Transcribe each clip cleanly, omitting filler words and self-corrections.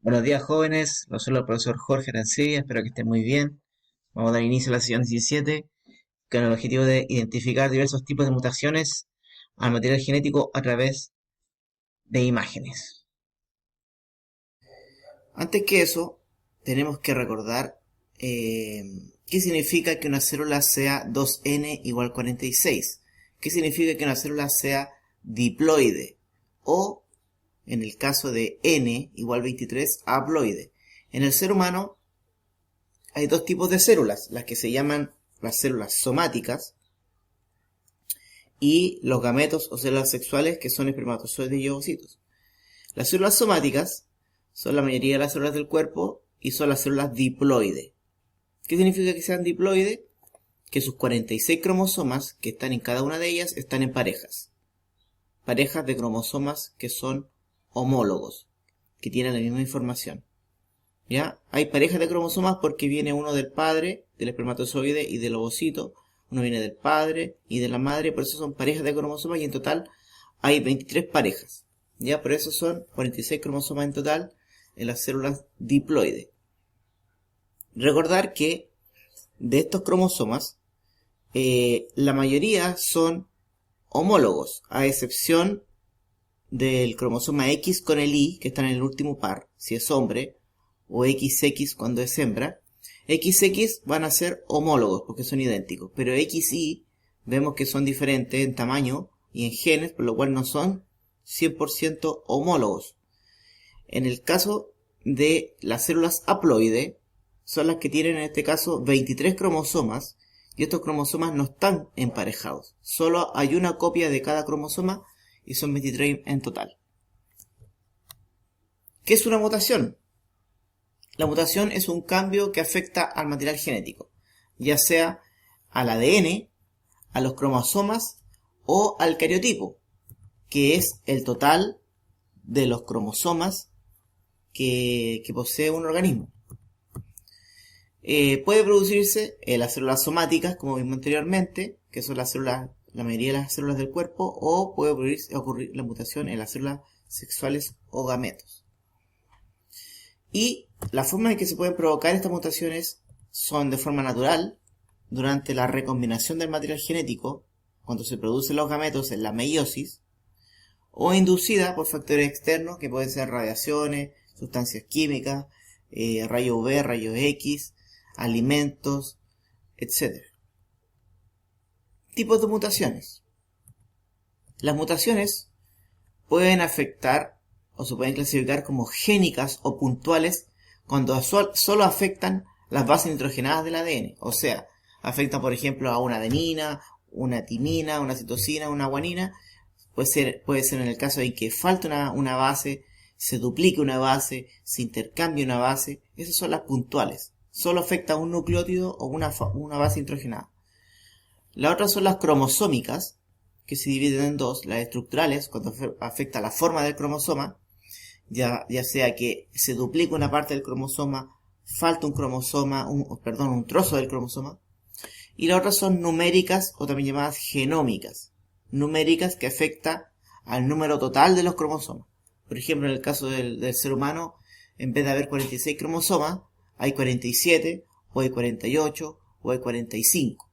Buenos días, jóvenes. Los saluda el profesor Jorge Arancibia. Espero que estén muy bien. Vamos a dar inicio a la sesión 17 con el objetivo de identificar diversos tipos de mutaciones al material genético a través de imágenes. Antes que eso, tenemos que recordar qué significa que una célula sea 2n igual 46. ¿Qué significa que una célula sea diploide? O, en el caso de n igual 23, haploide. En el ser humano hay dos tipos de células, las que se llaman las células somáticas y los gametos o células sexuales, que son espermatozoides y ovocitos. Las células somáticas son la mayoría de las células del cuerpo y son las células diploides. ¿Qué significa que sean diploides? Que sus 46 cromosomas que están en cada una de ellas están en parejas. Parejas de cromosomas que son homólogos, que tienen la misma información. ¿Ya? Hay parejas de cromosomas porque viene uno del padre, del espermatozoide y del ovocito. Uno viene del padre y de la madre, por eso son parejas de cromosomas y en total hay 23 parejas. ¿Ya? Por eso son 46 cromosomas en total en las células diploides. Recordar que de estos cromosomas, la mayoría son homólogos, a excepción del cromosoma X con el Y, que están en el último par, si es hombre, o XX cuando es hembra. XX van a ser homólogos porque son idénticos, pero XY vemos que son diferentes en tamaño y en genes, por lo cual no son 100% homólogos. En el caso de las células haploides, son las que tienen en este caso 23 cromosomas, y estos cromosomas no están emparejados. Solo hay una copia de cada cromosoma y son 23 en total. ¿Qué es una mutación? La mutación es un cambio que afecta al material genético, ya sea al ADN, a los cromosomas o al cariotipo, que es el total de los cromosomas que posee un organismo. Puede producirse en las células somáticas, como vimos anteriormente, que son las células, la mayoría de las células del cuerpo, o puede ocurrir la mutación en las células sexuales o gametos. Y la forma en que se pueden provocar estas mutaciones son de forma natural, durante la recombinación del material genético, cuando se producen los gametos en la meiosis, o inducida por factores externos, que pueden ser radiaciones, sustancias químicas, rayos UV, rayos X, alimentos, etc. Tipos de mutaciones. Las mutaciones pueden afectar o se pueden clasificar como génicas o puntuales cuando solo afectan las bases nitrogenadas del ADN. O sea, afectan por ejemplo a una adenina, una timina, una citosina, una guanina. Puede ser en el caso de que falte una base, se duplique una base, se intercambie una base. Esas son las puntuales. Solo afecta a un nucleótido o una base nitrogenada. Las otras son las cromosómicas, que se dividen en dos, las estructurales, cuando afecta la forma del cromosoma, ya sea que se duplica una parte del cromosoma, falta un cromosoma, un trozo del cromosoma, y las otras son numéricas o también llamadas genómicas, numéricas que afecta al número total de los cromosomas. Por ejemplo, en el caso del ser humano, en vez de haber 46 cromosomas, hay 47, o hay 48, o hay 45.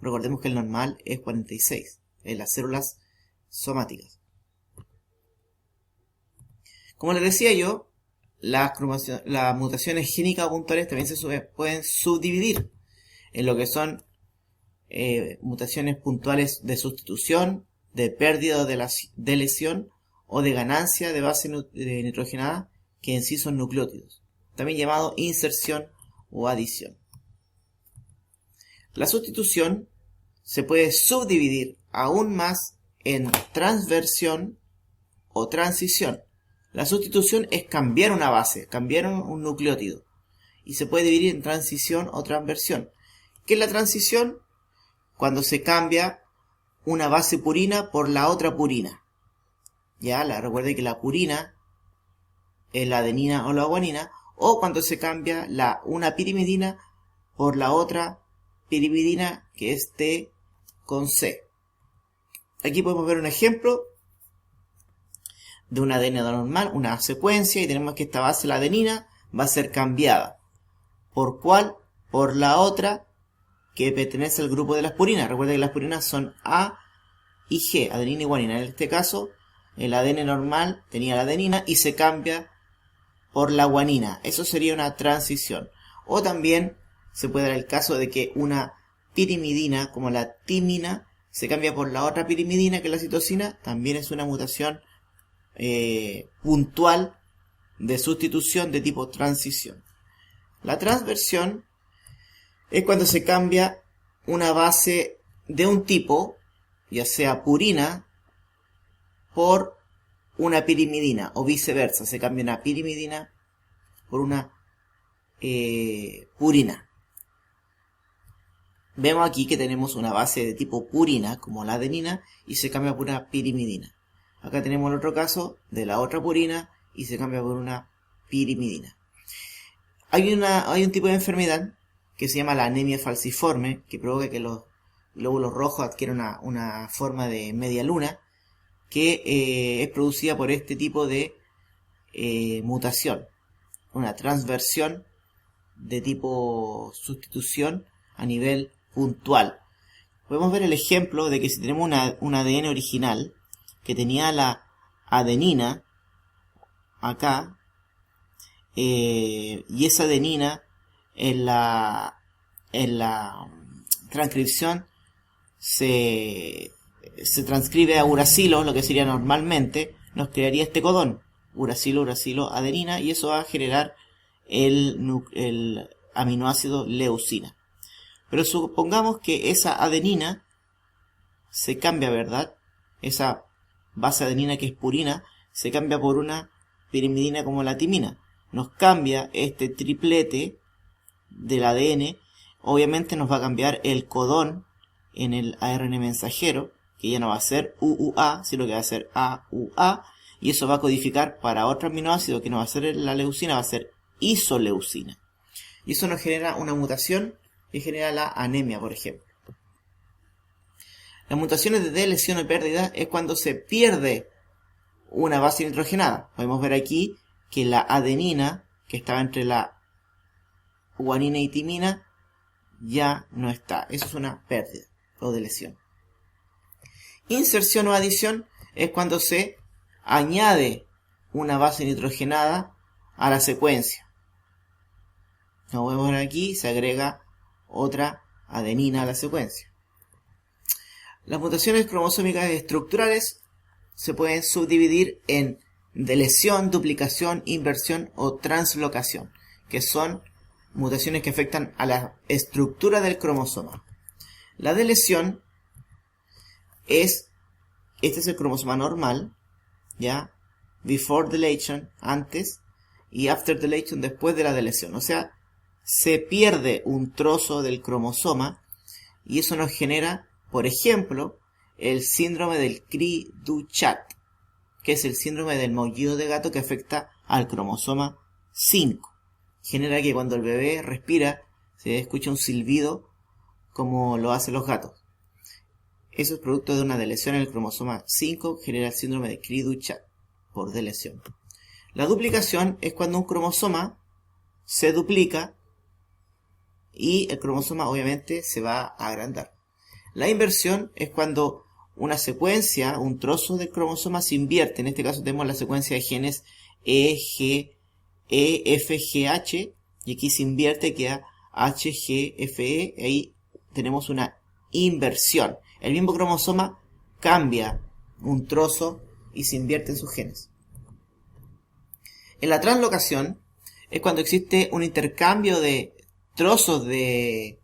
Recordemos que el normal es 46 en las células somáticas. Como les decía yo, las mutaciones génicas puntuales también pueden subdividir en lo que son mutaciones puntuales de sustitución, de pérdida de lesión o de ganancia de base nitrogenada, que en sí son nucleótidos, también llamado inserción o adición. La sustitución se puede subdividir aún más en transversión o transición. La sustitución es cambiar una base, cambiar un nucleótido, y se puede dividir en transición o transversión. ¿Qué es la transición? Cuando se cambia una base purina por la otra purina. Recuerde que la purina es la adenina o la guanina, o cuando se cambia una pirimidina por la otra pirimidina, que es T con C. Aquí podemos ver un ejemplo de un ADN normal, una secuencia, y tenemos que esta base, la adenina, va a ser cambiada. ¿Por cuál? Por la otra que pertenece al grupo de las purinas. Recuerda que las purinas son A y G, adenina y guanina. En este caso, el ADN normal tenía la adenina y se cambia por la guanina. Eso sería una transición. O también se puede dar el caso de que una pirimidina, como la timina, se cambia por la otra pirimidina, que es la citosina. También es una mutación puntual de sustitución de tipo transición. La transversión es cuando se cambia una base de un tipo, ya sea purina, por una pirimidina, o viceversa, se cambia una pirimidina por una purina. Vemos aquí que tenemos una base de tipo purina, como la adenina, y se cambia por una pirimidina. Acá tenemos el otro caso de la otra purina y se cambia por una pirimidina. Hay un tipo de enfermedad que se llama la anemia falciforme, que provoca que los glóbulos rojos adquieran una forma de media luna, que es producida por este tipo de mutación, una transversión de tipo sustitución a nivel puntual. Podemos ver el ejemplo de que si tenemos un ADN original que tenía la adenina acá, y esa adenina en la transcripción se transcribe a uracilo, lo que sería normalmente, nos crearía este codón, uracilo, adenina, y eso va a generar el aminoácido leucina. Pero supongamos que esa adenina se cambia, ¿verdad? Esa base adenina que es purina se cambia por una pirimidina como la timina. Nos cambia este triplete del ADN. Obviamente nos va a cambiar el codón en el ARN mensajero, que ya no va a ser UUA, sino que va a ser AUA, y eso va a codificar para otro aminoácido que no va a ser la leucina, va a ser isoleucina. Y eso nos genera una mutación que genera la anemia, por ejemplo. Las mutaciones de deleción o pérdida es cuando se pierde una base nitrogenada. Podemos ver aquí que la adenina, que estaba entre la guanina y timina, ya no está. Eso es una pérdida o deleción. Inserción o adición es cuando se añade una base nitrogenada a la secuencia. Como vemos aquí, se agrega otra adenina a la secuencia. Las mutaciones cromosómicas estructurales se pueden subdividir en deleción, duplicación, inversión o translocación, que son mutaciones que afectan a la estructura del cromosoma. La deleción este es el cromosoma normal, ya, before deletion, antes, y after deletion, después de la deleción. O sea, se pierde un trozo del cromosoma y eso nos genera, por ejemplo, el síndrome del Cri-du-Chat, que es el síndrome del maullido de gato que afecta al cromosoma 5. Genera que cuando el bebé respira se escucha un silbido como lo hacen los gatos. Eso es producto de una deleción en el cromosoma 5, genera el síndrome de Cri-du-Chat por deleción. La duplicación es cuando un cromosoma se duplica y el cromosoma obviamente se va a agrandar. La inversión es cuando una secuencia, un trozo del cromosoma se invierte. En este caso tenemos la secuencia de genes E, G, E, F, G, H, y aquí se invierte, queda H, G, F, E, y ahí tenemos una inversión. El mismo cromosoma cambia un trozo y se invierte en sus genes. En la translocación es cuando existe un intercambio de trozos de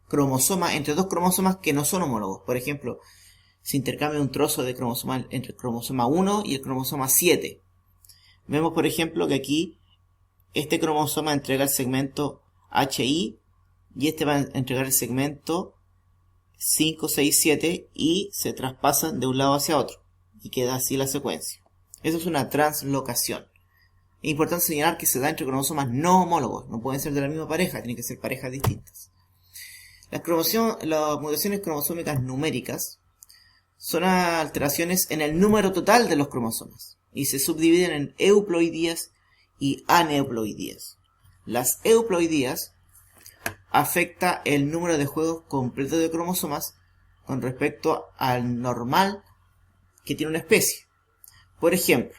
cromosoma entre dos cromosomas que no son homólogos. Por ejemplo, se intercambia un trozo de cromosoma entre el cromosoma 1 y el cromosoma 7. Vemos, por ejemplo, que aquí este cromosoma entrega el segmento HI y este va a entregar el segmento 5, 6, 7 y se traspasan de un lado hacia otro y queda así la secuencia. Eso es una translocación. Es importante señalar que se da entre cromosomas no homólogos, no pueden ser de la misma pareja, tienen que ser parejas distintas. Las mutaciones cromosómicas numéricas son alteraciones en el número total de los cromosomas. y se subdividen en euploidías y aneuploidías. Las euploidías afecta el número de juegos completo de cromosomas con respecto al normal que tiene una especie. Por ejemplo,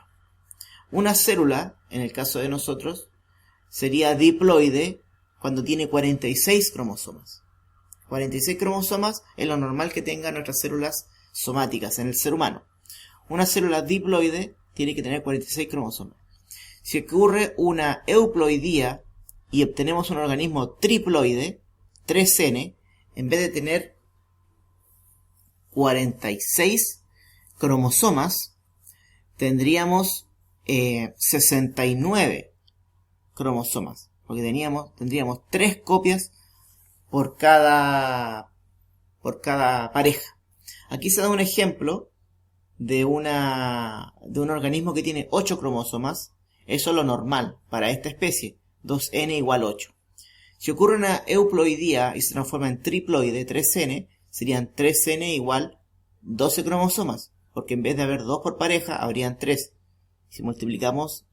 una célula, en el caso de nosotros, sería diploide cuando tiene 46 cromosomas. 46 cromosomas es lo normal que tengan nuestras células somáticas en el ser humano. Una célula diploide tiene que tener 46 cromosomas. Si ocurre una euploidía y obtenemos un organismo triploide, 3N, en vez de tener 46 cromosomas, tendríamos 69 cromosomas, porque tendríamos 3 copias por cada pareja. Aquí se da un ejemplo de un organismo que tiene 8 cromosomas. Eso es lo normal para esta especie, 2N igual 8. Si ocurre una euploidía y se transforma en triploide, 3N, serían 3N igual 12 cromosomas, porque en vez de haber 2 por pareja, habrían 3. Si multiplicamos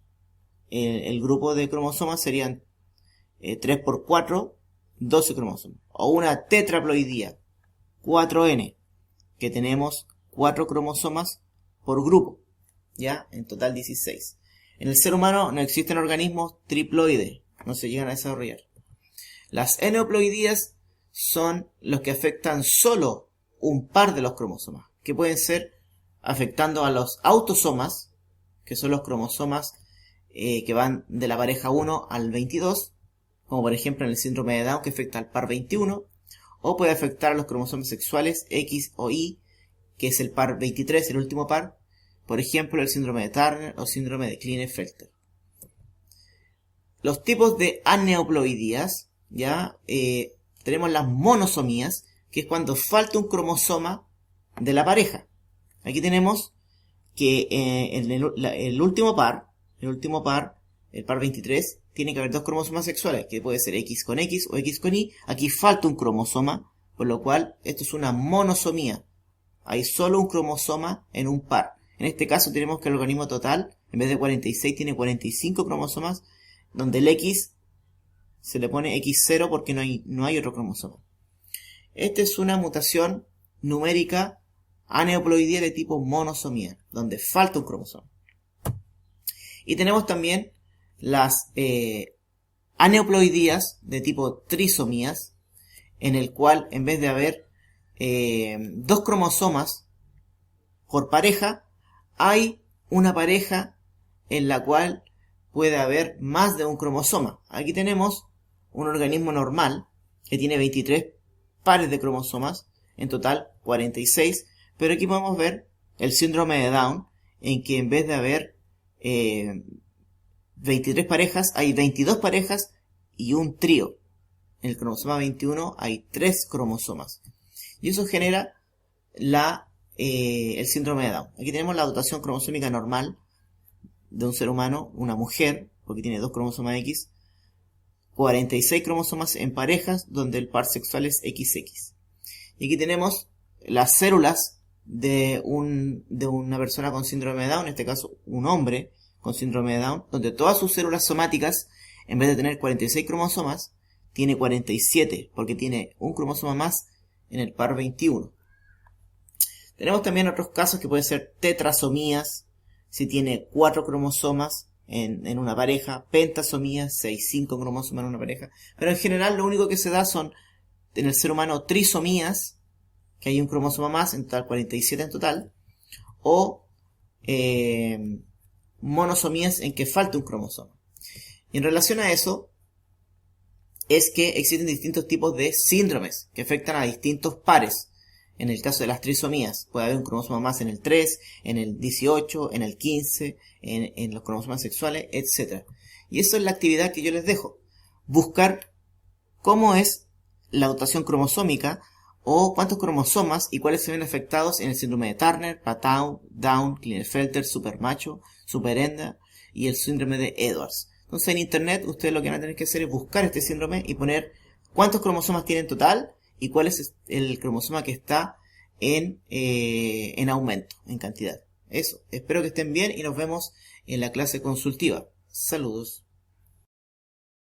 el grupo de cromosomas, serían 3 por 4, 12 cromosomas. O una tetraploidía, 4N, que tenemos 4 cromosomas por grupo, ¿ya? En total 16. En el ser humano no existen organismos triploides, no se llegan a desarrollar. Las eneuploidías son los que afectan solo un par de los cromosomas, que pueden ser afectando a los autosomas, que son los cromosomas que van de la pareja 1 al 22, como por ejemplo en el síndrome de Down, que afecta al par 21, o puede afectar a los cromosomas sexuales X o Y, que es el par 23, el último par, por ejemplo el síndrome de Turner o síndrome de Klinefelter. Los tipos de aneuploidías, ya tenemos las monosomías, que es cuando falta un cromosoma de la pareja. Aquí tenemos que en el último par, el par 23, tiene que haber 2 cromosomas sexuales, que puede ser X con X o X con Y. Aquí falta un cromosoma, por lo cual esto es una monosomía. Hay solo un cromosoma en un par. En este caso tenemos que el organismo total, en vez de 46, tiene 45 cromosomas, donde el X se le pone X0 porque no hay otro cromosoma. Esta es una mutación numérica aneuploidía de tipo monosomía, donde falta un cromosoma. Y tenemos también las aneuploidías de tipo trisomías, en el cual en vez de haber 2 cromosomas por pareja, hay una pareja en la cual puede haber más de un cromosoma. Aquí tenemos un organismo normal que tiene 23 pares de cromosomas, en total 46, pero aquí podemos ver el síndrome de Down, en que en vez de haber 23 parejas, hay 22 parejas y un trío. En el cromosoma 21 hay 3 cromosomas. Y eso genera el síndrome de Down. Aquí tenemos la dotación cromosómica normal de un ser humano, una mujer, porque tiene 2 cromosomas X, 46 cromosomas en parejas, donde el par sexual es XX. Y aquí tenemos las células de una persona con síndrome de Down, en este caso un hombre con síndrome de Down, donde todas sus células somáticas, en vez de tener 46 cromosomas, tiene 47, porque tiene un cromosoma más en el par 21. Tenemos también otros casos que pueden ser tetrasomías, si tiene 4 cromosomas en una pareja, pentasomías, 5 cromosomas en una pareja, pero en general lo único que se da son, en el ser humano, trisomías, que hay un cromosoma más, en total 47 en total, o monosomías en que falta un cromosoma. Y en relación a eso, es que existen distintos tipos de síndromes que afectan a distintos pares. En el caso de las trisomías, puede haber un cromosoma más en el 3, en el 18, en el 15, en los cromosomas sexuales, etc. Y eso es la actividad que yo les dejo. Buscar cómo es la dotación cromosómica o cuántos cromosomas y cuáles se ven afectados en el síndrome de Turner, Patau, Down, Klinefelter, supermacho, superenda y el síndrome de Edwards. Entonces en internet ustedes lo que van a tener que hacer es buscar este síndrome y poner cuántos cromosomas tiene en total y cuál es el cromosoma que está en aumento, en cantidad. Eso, espero que estén bien y nos vemos en la clase consultiva. Saludos.